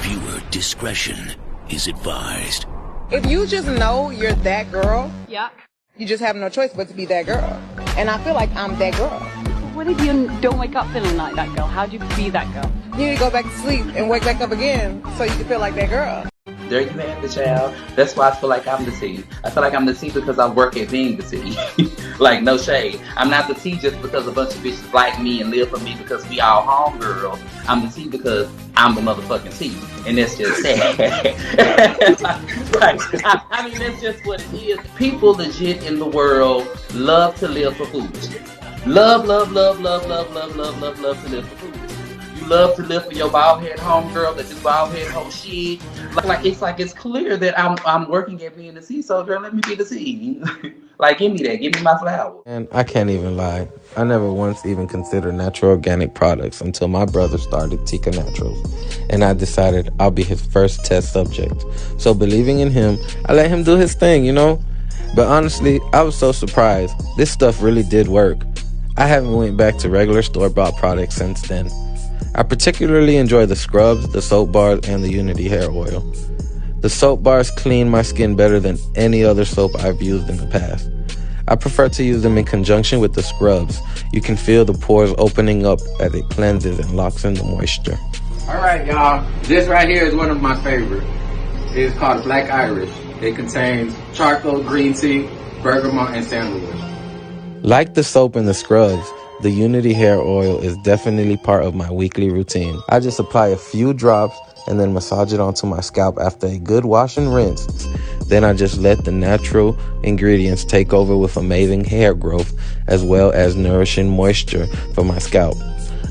Viewer discretion is advised. If you just know you're that girl, yeah, you just have no choice but to be that girl. And I feel like I'm that girl. What if you don't wake up feeling like that girl? How do you be that girl? You need to go back to sleep and wake back up again so you can feel like that girl. There you have it, child. That's why I feel like I'm the T. I feel like I'm the T because I work at being the T. Like, no shade. I'm not the T just because a bunch of bitches like me and live for me because we all homegirls. I'm the T because I'm the motherfucking T. And that's just sad. I mean, that's just what it is. People legit in the world love to live for foolishness. Love to live for foolishness. You love to live for your bald head homegirl that do bald head whole shit. It's clear that I'm working at being the C, so girl, let me be the C. Like, give me that, give me my flower. And I can't even lie, I never once even considered natural organic products until my brother started TYKANATURALS, and I decided I'll be his first test subject. So believing in him, I let him do his thing, you know? But honestly, I was so surprised. This stuff really did work. I haven't went back to regular store-bought products since then. I particularly enjoy the scrubs, the soap bars, and the Unity hair oil. The soap bars clean my skin better than any other soap I've used in the past. I prefer to use them in conjunction with the scrubs. You can feel the pores opening up as it cleanses and locks in the moisture. Alright, y'all. This right here is one of my favorites. It is called Black Irish. It contains charcoal, green tea, bergamot, and sandalwood. Like the soap and the scrubs, the Unity hair oil is definitely part of my weekly routine. I just apply a few drops and then massage it onto my scalp after a good wash and rinse. Then I just let the natural ingredients take over with amazing hair growth as well as nourishing moisture for my scalp.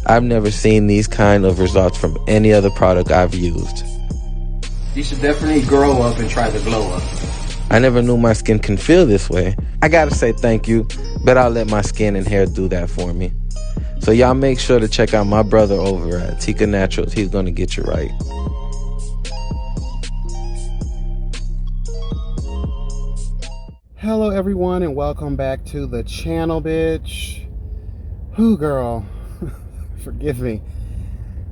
I've never seen these kind of results from any other product I've used. You should definitely grow up and try the glow up. I never knew my skin can feel this way. I gotta say thank you, but I'll let my skin and hair do that for me. So y'all make sure to check out my brother over at TYKANATURALS. He's gonna get you right. Hello everyone and welcome back to the channel, bitch. Whew, girl. Forgive me.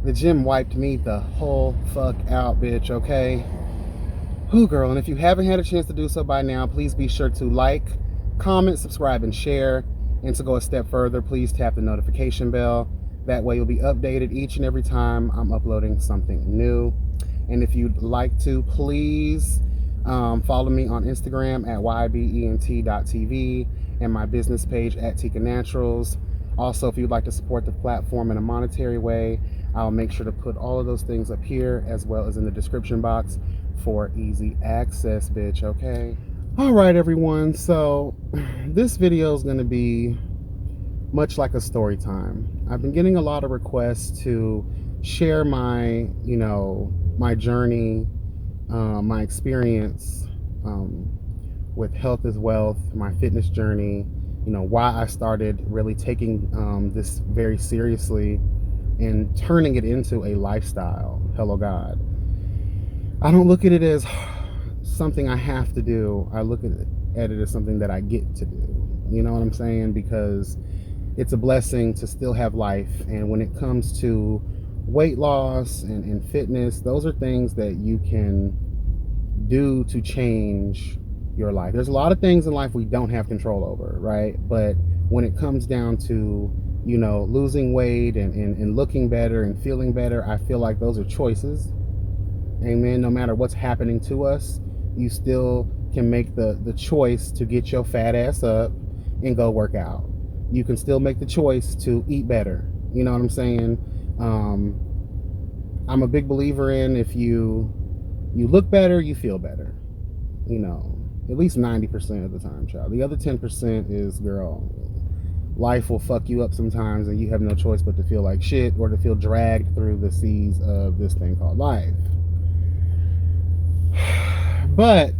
The gym wiped me the whole fuck out, bitch, okay? Whew, girl, and if you haven't had a chance to do so by now, please be sure to like, comment, subscribe, and share. And to go a step further, please tap the notification bell. That way you'll be updated each and every time I'm uploading something new. And if you'd like to, please follow me on Instagram at ybent.tv and my business page at TYKANATURALS. Also, if you'd like to support the platform in a monetary way, I'll make sure to put all of those things up here as well as in the description box for easy access, bitch, okay? All right, everyone, so this video is going to be much like a story time. I've been getting a lot of requests to share my, my journey, my experience with health is wealth, my fitness journey, why I started really taking this very seriously and turning it into a lifestyle. Hello, God. I don't look at it as something I have to do. I look at it as something that I get to do. You know what I'm saying? Because it's a blessing to still have life. And when it comes to weight loss and fitness, those are things that you can do to change your life. There's a lot of things in life we don't have control over, right? But when it comes down to, losing weight and looking better and feeling better, I feel like those are choices. Amen. No matter what's happening to us, you still can make the choice to get your fat ass up and go work out. You can still make the choice to eat better. You know what I'm saying? I'm a big believer in if you look better, you feel better. At least 90% of the time, child. The other 10% is, girl, life will fuck you up sometimes and you have no choice but to feel like shit or to feel dragged through the seas of this thing called life. But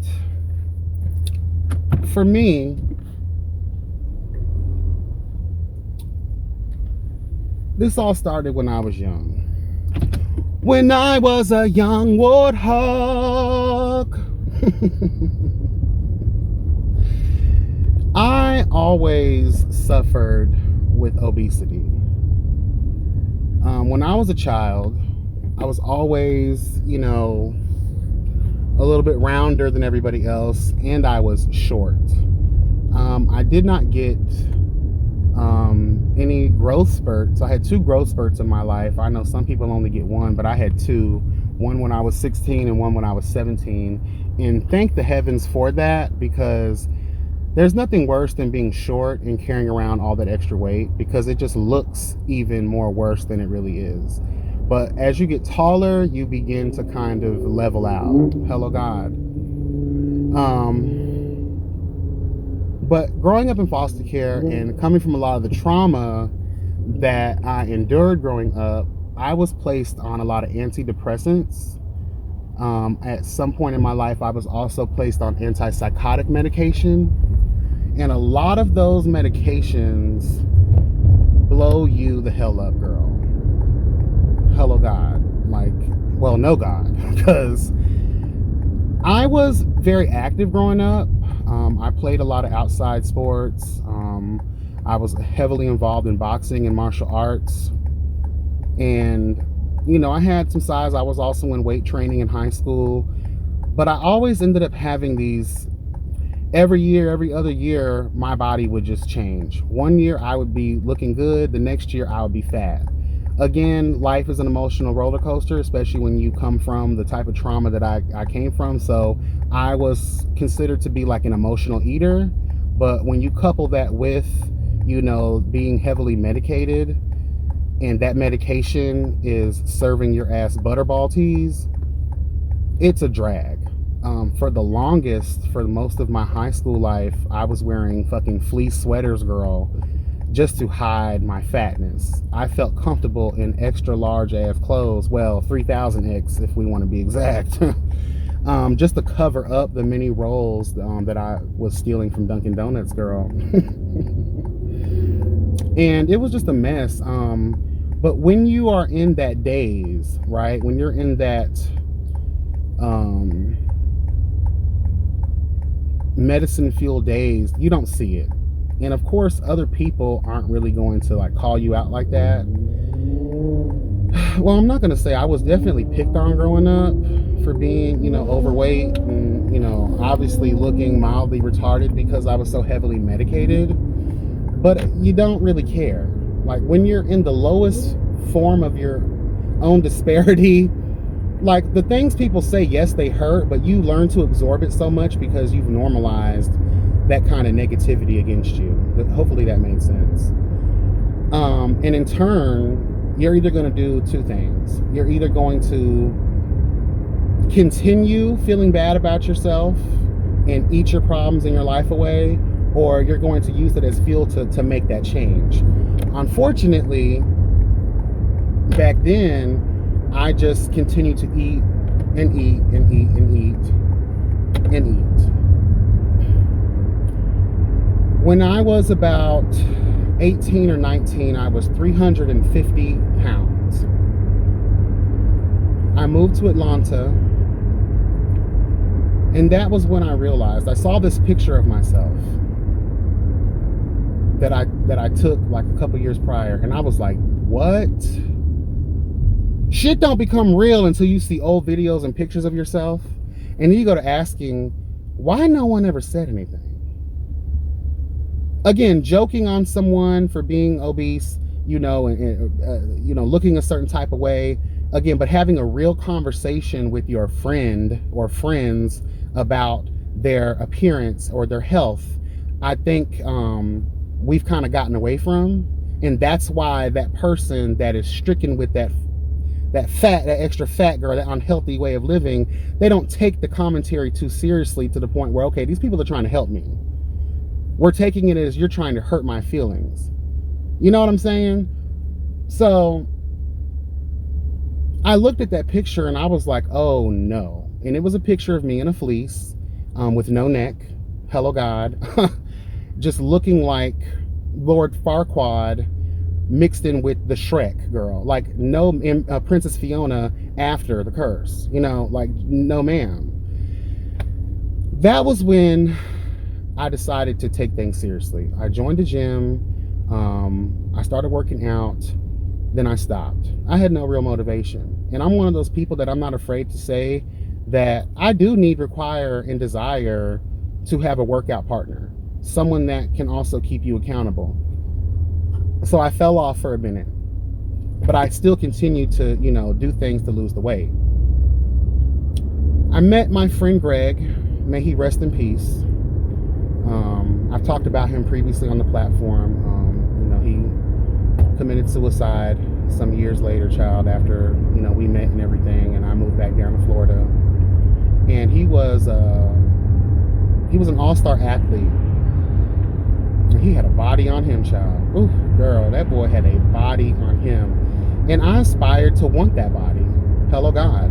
for me, this all started when I was young. When I was a young warthog. I always suffered with obesity. When I was a child, I was always, you know, a little bit rounder than everybody else, and I was short. I did not get any growth spurts. I had 2 growth spurts in my life. I know some people only get 1, but I had 2. One when I was 16 and one when I was 17. And thank the heavens for that, because there's nothing worse than being short and carrying around all that extra weight, because it just looks even more worse than it really is. But as you get taller, you begin to kind of level out. Hello, God. But growing up in foster care and coming from a lot of the trauma that I endured growing up, I was placed on a lot of antidepressants. At some point in my life, I was also placed on antipsychotic medication. And a lot of those medications blow you the hell up, girl. Hello, God. Like, well, no, God. Because I was very active growing up. I played a lot of outside sports. I was heavily involved in boxing and martial arts. And, you know, I had some size. I was also in weight training in high school. But I always ended up having these, every year, every other year, my body would just change. One year I would be looking good. The next year I would be fat. Again, life is an emotional roller coaster, especially when you come from the type of trauma that I came from. So I was considered to be like an emotional eater. But when you couple that with, you know, being heavily medicated, and that medication is serving your ass butterball teas, it's a drag. For the longest, for most of my high school life, I was wearing fucking fleece sweaters, girl, just to hide my fatness. I felt comfortable in extra large ass clothes, well, 3000X if we want to be exact, just to cover up the many rolls that I was stealing from Dunkin' Donuts, girl. And it was just a mess. But when you are in that daze, right, when you're in that medicine fueled daze, you don't see it. And of course, other people aren't really going to like call you out like that. Well, I'm not going to say I was definitely picked on growing up for being, you know, overweight and, you know, obviously looking mildly retarded because I was so heavily medicated. But you don't really care. Like when you're in the lowest form of your own disparity, like the things people say, yes, they hurt, but you learn to absorb it so much because you've normalized that kind of negativity against you. Hopefully that made sense. And in turn, you're either going to do 2 things. You're either going to continue feeling bad about yourself and eat your problems in your life away, or you're going to use it as fuel to make that change. Unfortunately, back then, I just continued to eat and eat and eat and eat and eat. When I was about 18 or 19, I was 350 pounds. I moved to Atlanta, and that was when I realized, I saw this picture of myself that I took like a couple years prior, and I was like, what? Shit don't become real until you see old videos and pictures of yourself, and then you go to asking, why no one ever said anything? Again, joking on someone for being obese, you know, and you know, looking a certain type of way, again, but having a real conversation with your friend or friends about their appearance or their health, I think we've kind of gotten away from. And that's why that person that is stricken with that extra fat girl, that unhealthy way of living, they don't take the commentary too seriously to the point where, okay, these people are trying to help me. We're taking it as you're trying to hurt my feelings. You know what I'm saying? So I looked at that picture and I was like, oh no. And it was a picture of me in a fleece with no neck. Hello, God. Just looking like Lord Farquaad mixed in with the Shrek girl. Like no Princess Fiona after the curse. You know, like no ma'am. That was when I decided to take things seriously. I joined a gym. I started working out. Then I stopped. I had no real motivation. And I'm one of those people that I'm not afraid to say that I do require and desire to have a workout partner, someone that can also keep you accountable. So I fell off for a minute, but I still continue to, do things to lose the weight. I met my friend Greg, may he rest in peace. I've talked about him previously on the platform. He committed suicide some years later, child, after, we met and everything, and I moved back down to Florida. And he was an all-star athlete. And he had a body on him, child. Ooh, girl, that boy had a body on him. And I aspired to want that body. Hello, God.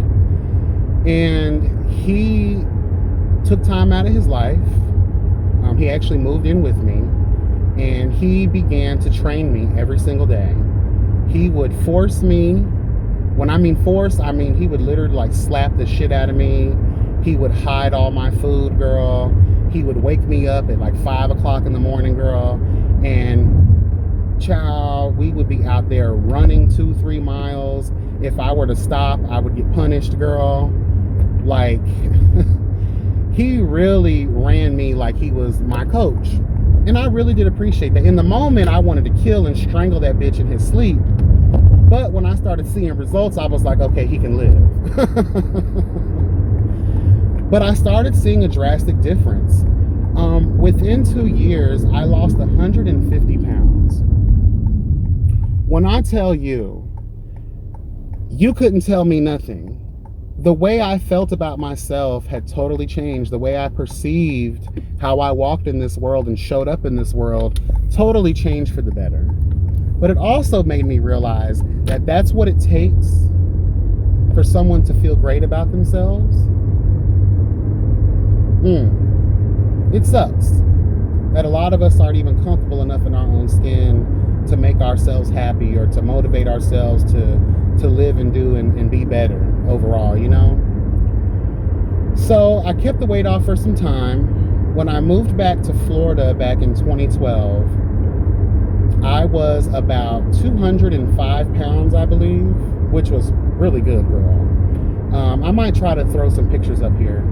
And he took time out of his life. He actually moved in with me, and he began to train me every single day. He would force me. When I mean force, I mean he would literally like slap the shit out of me. He would hide all my food, girl. He would wake me up at like 5 o'clock in the morning, girl. And child, we would be out there running 2-3 miles. If I were to stop, I would get punished, girl. Like, he really ran me like he was my coach. And I really did appreciate that. In the moment, I wanted to kill and strangle that bitch in his sleep. But when I started seeing results, I was like, okay, he can live. But I started seeing a drastic difference. Within 2 years, I lost 150 pounds. When I tell you, you couldn't tell me nothing. The way I felt about myself had totally changed. The way I perceived how I walked in this world and showed up in this world totally changed for the better. But it also made me realize that that's what it takes for someone to feel great about themselves. It sucks that a lot of us aren't even comfortable enough in our own skin to make ourselves happy or to motivate ourselves to live and do and be better overall, So I kept the weight off for some time. When I moved back to Florida back in 2012, I was about 205 pounds, I believe, which was really good, girl. I might try to throw some pictures up here.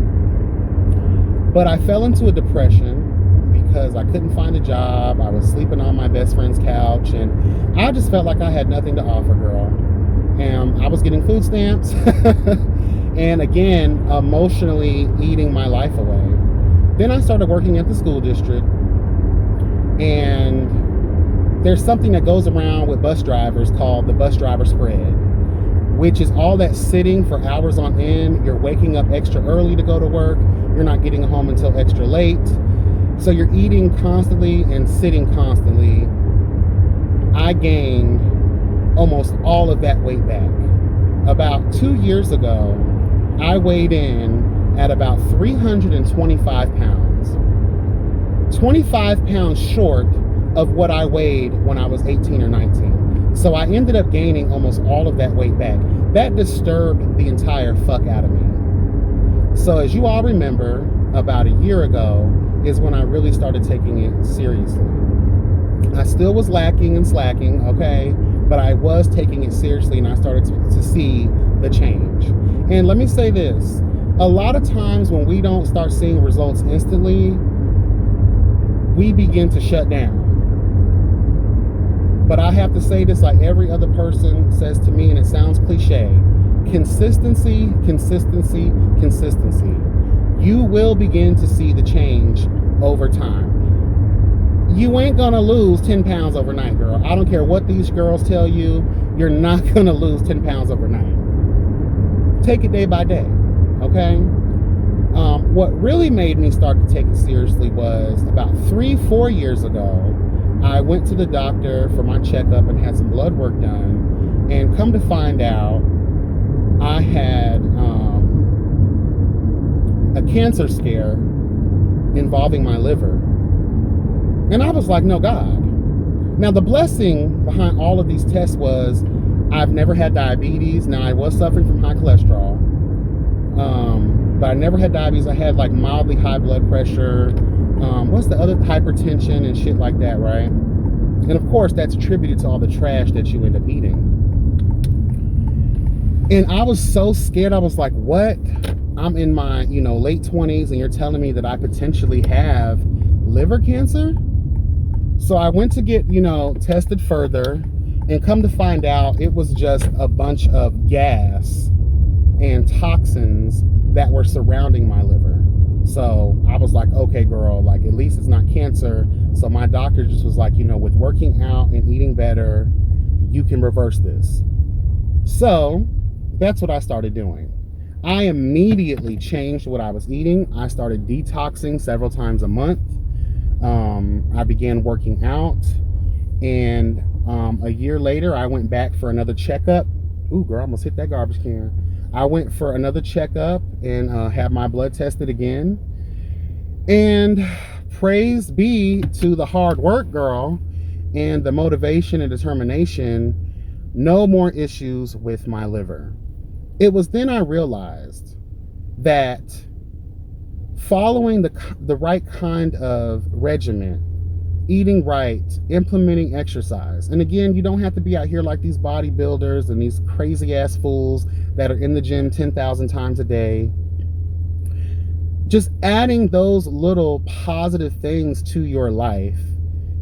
But I fell into a depression because I couldn't find a job. I was sleeping on my best friend's couch, and I just felt like I had nothing to offer, girl. And I was getting food stamps and again, emotionally eating my life away. Then I started working at the school district, and there's something that goes around with bus drivers called the bus driver spread, which is all that sitting for hours on end. You're waking up extra early to go to work. You're not getting home until extra late. So you're eating constantly and sitting constantly. I gained almost all of that weight back. About 2 years ago, I weighed in at about 325 pounds. 25 pounds short of what I weighed when I was 18 or 19. So I ended up gaining almost all of that weight back. That disturbed the entire fuck out of me. So as you all remember, about a year ago is when I really started taking it seriously. I still was lacking and slacking, okay? But I was taking it seriously, and I started to see the change. And let me say this. A lot of times when we don't start seeing results instantly, we begin to shut down. But I have to say this like every other person says to me, and it sounds cliche. Consistency, consistency, consistency. You will begin to see the change over time. You ain't gonna lose 10 pounds overnight, girl. I don't care what these girls tell you. You're not gonna lose 10 pounds overnight. Take it day by day, okay? What really made me start to take it seriously was about 3-4 years ago, I went to the doctor for my checkup and had some blood work done. And come to find out, I had a cancer scare involving my liver. And I was like, no, God. Now, the blessing behind all of these tests was I've never had diabetes. Now, I was suffering from high cholesterol. But I never had diabetes. I had like mildly high blood pressure. What's the other? Hypertension and shit like that, right? And of course, that's attributed to all the trash that you end up eating. And I was so scared. I was like, what? I'm in my, late 20s and you're telling me that I potentially have liver cancer? So I went to get, tested further, and come to find out it was just a bunch of gas and toxins that were surrounding my liver. So I was like, okay, girl, like at least it's not cancer. So my doctor just was like, with working out and eating better, you can reverse this. So that's what I started doing. I immediately changed what I was eating. I started detoxing several times a month. I began working out, and a year later, I went back for another checkup. Ooh, girl, I almost hit that garbage can. I went for another checkup and had my blood tested again. And praise be to the hard work, girl, and the motivation and determination, no more issues with my liver. It was then I realized that following the right kind of regimen, eating right, implementing exercise. And again, you don't have to be out here like these bodybuilders and these crazy ass fools that are in the gym 10,000 times a day. Just adding those little positive things to your life,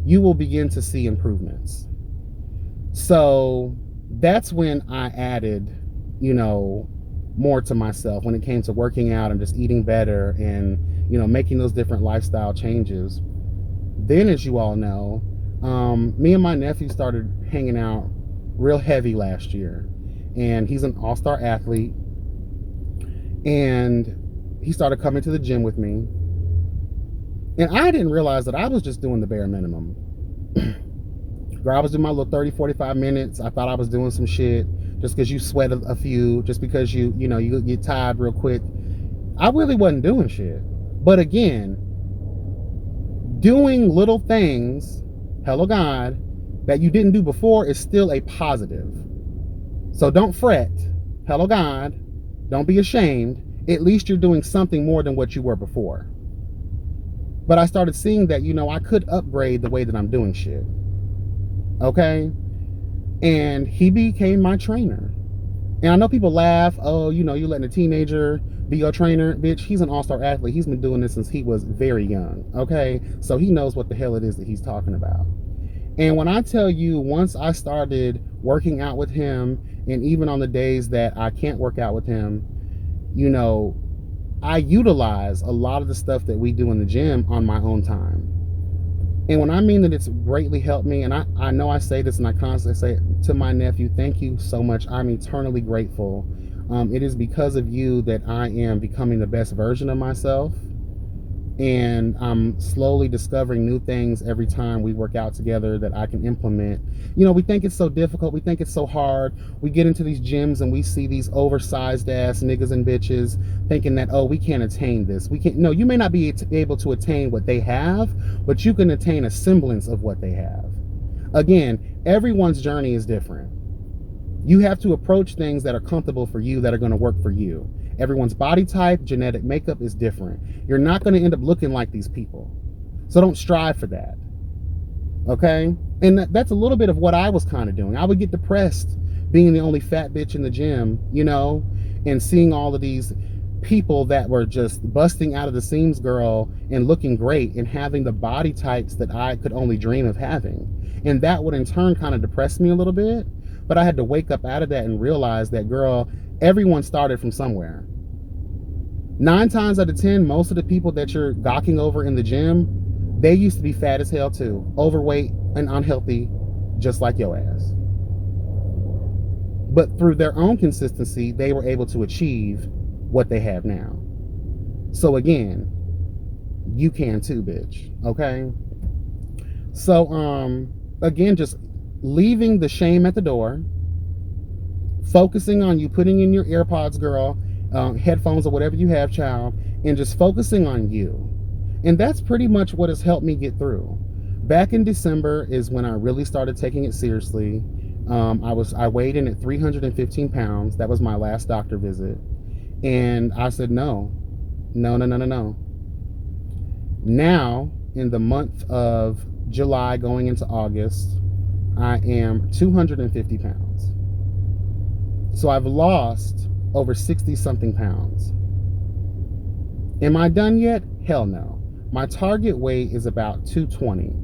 you will begin to see improvements. So that's when I added, more to myself when it came to working out and just eating better and, making those different lifestyle changes. Then, as you all know, me and my nephew started hanging out real heavy last year, and he's an all-star athlete, and he started coming to the gym with me, and I didn't realize that I was just doing the bare minimum. Girl, I was doing my little 30, 45 minutes. I thought I was doing some shit just because you sweat a few, just because you get tired real quick. I really wasn't doing shit. But again, doing little things, hello God, that you didn't do before is still a positive. So don't fret, hello God, don't be ashamed. At least you're doing something more than what you were before. But I started seeing that, I could upgrade the way that I'm doing shit. Okay? And he became my trainer. And I know people laugh, oh, you're letting a teenager be your trainer. Bitch, he's an all-star athlete. He's been doing this since he was very young. Okay? So he knows what the hell it is that he's talking about. And when I tell you, once I started working out with him, and even on the days that I can't work out with him, I utilize a lot of the stuff that we do in the gym on my own time. And when I mean that it's greatly helped me, and I know I say this and I constantly say it to my nephew, thank you so much. I'm eternally grateful. It is because of you that I am becoming the best version of myself. And I'm slowly discovering new things every time we work out together that I can implement. We think it's so difficult. We think it's so hard. We get into these gyms and we see these oversized ass niggas and bitches thinking that, oh, we can't attain this. We can't. No, you may not be able to attain what they have, but you can attain a semblance of what they have. Again, everyone's journey is different. You have to approach things that are comfortable for you, that are going to work for you. Everyone's body type, genetic makeup is different. You're not going to end up looking like these people. So don't strive for that. Okay? And that's a little bit of what I was kind of doing. I would get depressed being the only fat bitch in the gym, and seeing all of these people that were just busting out of the seams, girl, and looking great and having the body types that I could only dream of having. And that would in turn kind of depress me a little bit. But I had to wake up out of that and realize that, girl, everyone started from somewhere. 9 times out of 10, most of the people that you're gawking over in the gym, they used to be fat as hell too, overweight and unhealthy, just like your ass. But through their own consistency, they were able to achieve what they have now. So again, you can too, bitch. Okay? So, again, just leaving the shame at the door, focusing on you putting in your AirPods, girl, headphones or whatever you have, child, and just focusing on you. And that's pretty much what has helped me get through. Back in December is when I really started taking it seriously. I weighed in at 315 pounds. That was my last doctor visit. And I said, no. Now, in the month of July going into August, I am 250 pounds. So I've lost over 60 something pounds. Am I done yet? Hell no. My target weight is about 220.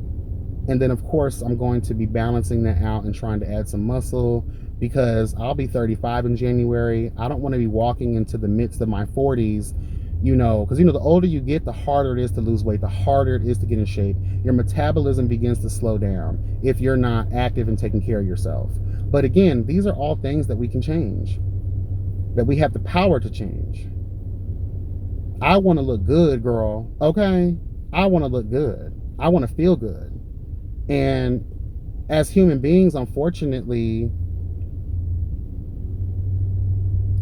And then of course I'm going to be balancing that out and trying to add some muscle, because I'll be 35 in January. I don't want to be walking into the midst of my 40s, because the older you get, the harder it is to lose weight, the harder it is to get in shape. Your metabolism begins to slow down if you're not active and taking care of yourself. But again, these are all things that we can change, that we have the power to change. I want to look good, girl, okay? I want to look good. I want to feel good. And as human beings, unfortunately,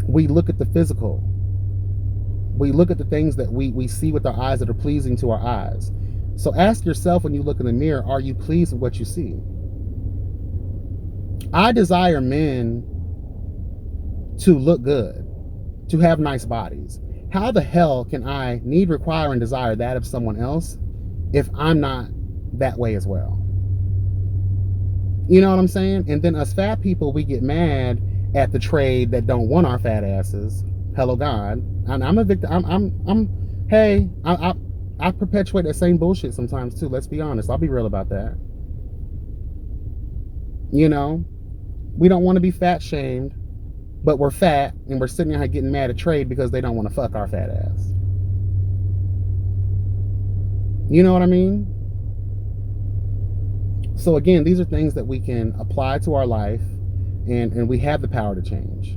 we look at the physical. We look at the things that we see with our eyes that are pleasing to our eyes. So ask yourself when you look in the mirror, are you pleased with what you see? I desire men to look good, to have nice bodies. How the hell can I need, require, and desire that of someone else if I'm not that way as well? You know what I'm saying? And then us fat people, we get mad at the trade that don't want our fat asses. Hello God. And I'm a victim. I perpetuate that same bullshit sometimes too. Let's be honest. I'll be real about that. We don't want to be fat shamed, but we're fat and we're sitting here getting mad at trade because they don't want to fuck our fat ass. You know what I mean? So again, these are things that we can apply to our life, and we have the power to change.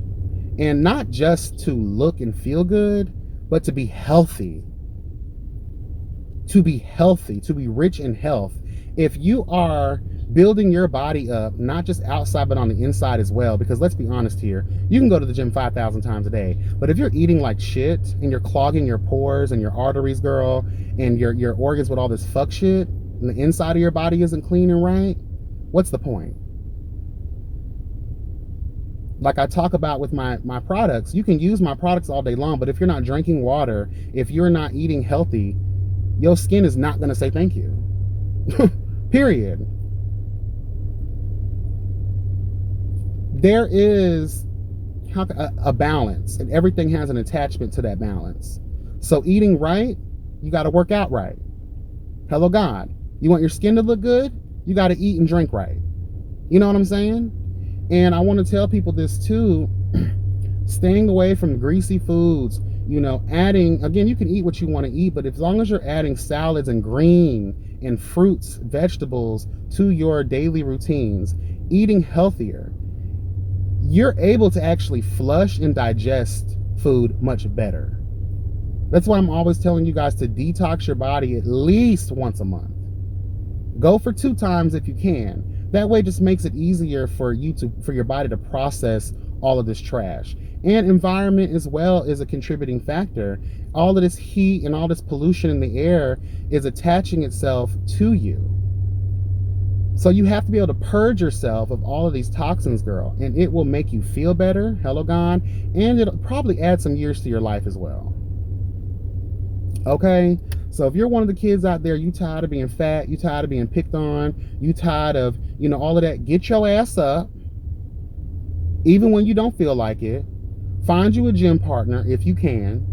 And not just to look and feel good, but to be healthy. To be healthy, to be rich in health. If you are building your body up, not just outside, but on the inside as well, because let's be honest here, you can go to the gym 5,000 times a day, but if you're eating like shit and you're clogging your pores and your arteries, girl, and your organs with all this fuck shit, and the inside of your body isn't clean and right, what's the point? Like I talk about with my products, you can use my products all day long, but if you're not drinking water, if you're not eating healthy, your skin is not going to say thank you. Period. There is a balance, and everything has an attachment to that balance. So eating right, you got to work out right. Hello God. You want your skin to look good? You got to eat and drink right. You know what I'm saying? And I want to tell people this too, staying away from greasy foods, adding, again, you can eat what you want to eat, but as long as you're adding salads and green and fruits, vegetables to your daily routines, eating healthier, you're able to actually flush and digest food much better. That's why I'm always telling you guys to detox your body at least once a month. Go for 2 times if you can. That way it just makes it easier for your body to process all of this trash. And environment as well is a contributing factor. All of this heat and all this pollution in the air is attaching itself to you. So you have to be able to purge yourself of all of these toxins, girl, and it will make you feel better, hello God, and it'll probably add some years to your life as well. Okay? So if you're one of the kids out there, you tired of being fat, you tired of being picked on, you tired of, all of that, get your ass up, even when you don't feel like it. Find you a gym partner if you can,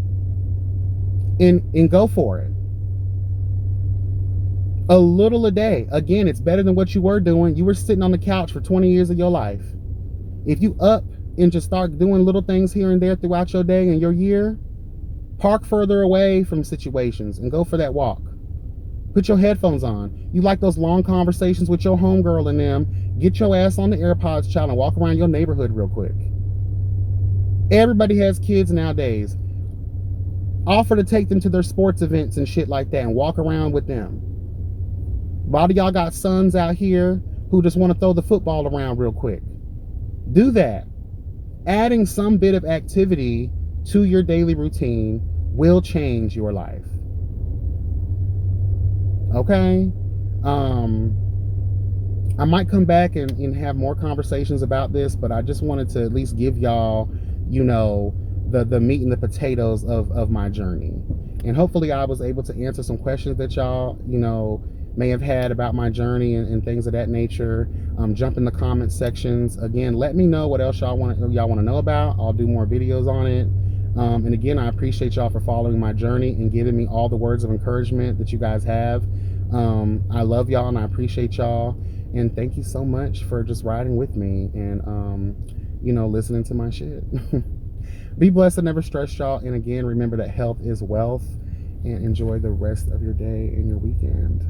and go for it. A little a day. Again, it's better than what you were doing. You were sitting on the couch for 20 years of your life. If you up and just start doing little things here and there throughout your day and your year, park further away from situations and go for that walk. Put your headphones on. You like those long conversations with your homegirl and them, get your ass on the AirPods, child, and walk around your neighborhood real quick. Everybody has kids nowadays. Offer to take them to their sports events and shit like that and walk around with them. A lot of y'all got sons out here who just want to throw the football around real quick. Do that. Adding some bit of activity to your daily routine will change your life. Okay? I might come back and have more conversations about this, but I just wanted to at least give y'all, the meat and the potatoes of my journey. And hopefully I was able to answer some questions that y'all, may have had about my journey and things of that nature. Jump in the comment sections. Again, let me know what else y'all want to know about. I'll do more videos on it. And again, I appreciate y'all for following my journey and giving me all the words of encouragement that you guys have. I love y'all and I appreciate y'all. And thank you so much for just riding with me and, you know, listening to my shit. Be blessed and never stress, y'all. And again, remember that health is wealth. And enjoy the rest of your day and your weekend.